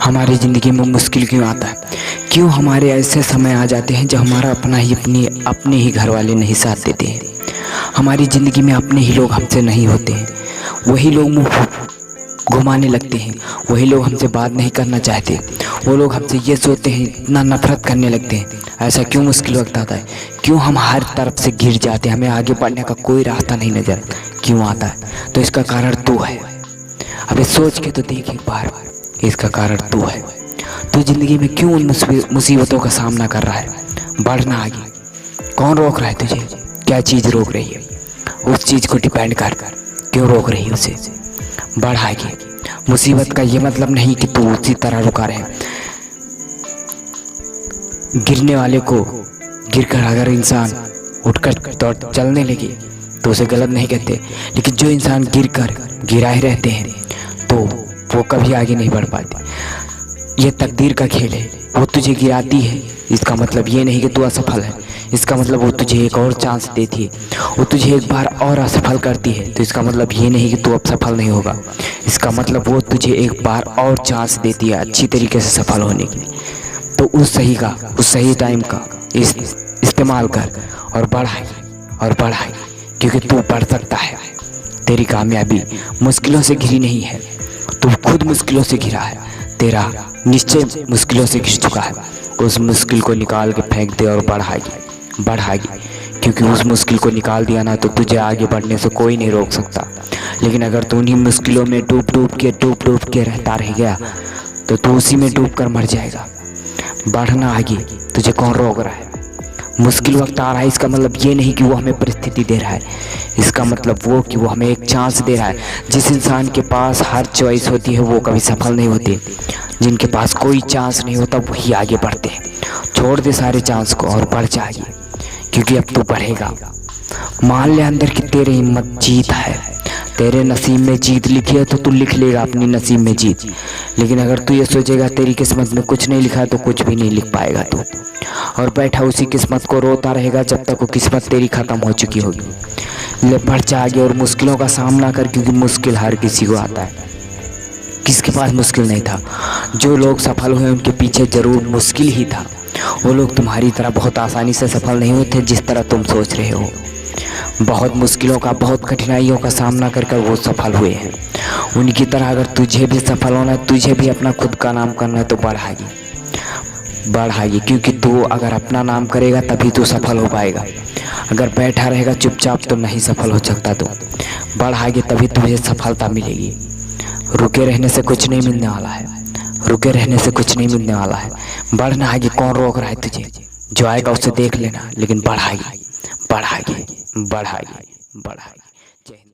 हमारी ज़िंदगी में मुश्किल क्यों आता है? क्यों हमारे ऐसे समय आ जाते हैं जब हमारा अपने ही घर वाले नहीं साथ देते हैं? हमारी ज़िंदगी में अपने ही लोग हमसे नहीं होते हैं। वही लोग मुँह घुमाने लगते हैं, वही लोग हमसे बात नहीं करना चाहते, वो लोग हमसे ये सोचते हैं, इतना नफरत करने लगते हैं। ऐसा क्यों मुश्किल वक्त आता है? क्यों हम हर तरफ से घिर जाते हैं? हमें आगे बढ़ने का कोई रास्ता नहीं नजर क्यों आता है? तो इसका कारण तू है। अबे सोच के तो देख एक बार, इसका कारण तू है। तू जिंदगी में क्यों उन मुसीबतों का सामना कर रहा है? बढ़ना आगे कौन रोक रहा है तुझे? क्या चीज़ रोक रही है? उस चीज़ को डिपेंड कर क्यों रोक रही है उसे। बढ़ आगे। मुसीबत का ये मतलब नहीं कि तू उसी तरह रुका रहे। गिरने वाले को गिरकर अगर इंसान उठकर दौड़ चलने लगे तो उसे गलत नहीं कहते, लेकिन जो इंसान गिरकर गिराए रहते हैं तो वो कभी आगे नहीं बढ़ पाते। ये तकदीर का खेल है। वो तुझे गिराती है, इसका मतलब ये नहीं कि तू असफल है। इसका मतलब वो तुझे एक और चांस देती है। वो तुझे एक बार और असफल करती है, तो इसका मतलब ये नहीं कि तू अब सफल नहीं होगा। इसका मतलब वो तुझे एक बार और चांस देती है अच्छी तरीके से सफल होने के लिए। तो उस सही टाइम का इस्तेमाल कर और बढ़ाई, क्योंकि तू बढ़ सकता है। तेरी कामयाबी मुश्किलों से घिरी नहीं है, तू खुद मुश्किलों से घिरा है। तेरा निश्चय मुश्किलों से घिर चुका है। उस मुश्किल को निकाल के फेंक दे और बढ़ाएगी, क्योंकि उस मुश्किल को निकाल दिया ना तो तुझे आगे बढ़ने से कोई नहीं रोक सकता। लेकिन अगर तू उन्हीं मुश्किलों में डूब के रहता रह गया तो तू उसी में डूब कर मर जाएगा। बढ़ना आगे, तुझे कौन रोक रहा है? मुश्किल वक्त आ रहा है, इसका मतलब ये नहीं कि वो हमें परिस्थिति दे रहा है। इसका मतलब वो कि वो हमें एक चांस दे रहा है। जिस इंसान के पास हर चॉइस होती है वो कभी सफल नहीं होते। जिनके पास कोई चांस नहीं होता वही आगे बढ़ते हैं। छोड़ दे सारे चांस को और बढ़ जा आगे, क्योंकि अब तू बढ़ेगा। मान ले अंदर की तेरी हिम्मत जीत है। तेरे नसीब में जीत लिखी है तो तू लिख लेगा अपनी नसीब में जीत। लेकिन अगर तू ये सोचेगा तेरी किस्मत में कुछ नहीं लिखा है तो कुछ भी नहीं लिख पाएगा तू, और बैठा उसी किस्मत को रोता रहेगा जब तक वो किस्मत तेरी ख़त्म हो चुकी होगी। ले बढ़ जा आगे और मुश्किलों का सामना कर, क्योंकि मुश्किल हर किसी को आता है। किसके पास मुश्किल नहीं था? जो लोग सफल हुए उनके पीछे ज़रूर मुश्किल ही था। वो लोग तुम्हारी तरह बहुत आसानी से सफल नहीं होते जिस तरह तुम सोच रहे हो। बहुत मुश्किलों का, बहुत कठिनाइयों का सामना कर वो सफल हुए हैं। उनकी तरह अगर तुझे भी सफल होना है, तुझे भी अपना खुद का नाम करना है तो बढ़ाइए, क्योंकि तू अगर अपना नाम करेगा तभी तू सफल हो पाएगा। अगर बैठा रहेगा चुपचाप तो नहीं सफल हो सकता। तो बढ़ाइए, तभी तुझे सफलता मिलेगी। रुके रहने से कुछ नहीं मिलने वाला है। बढ़ना आगे, कौन रोक रहा है तुझे? जो आएगा उसे देख लेना, लेकिन बढ़ाइए।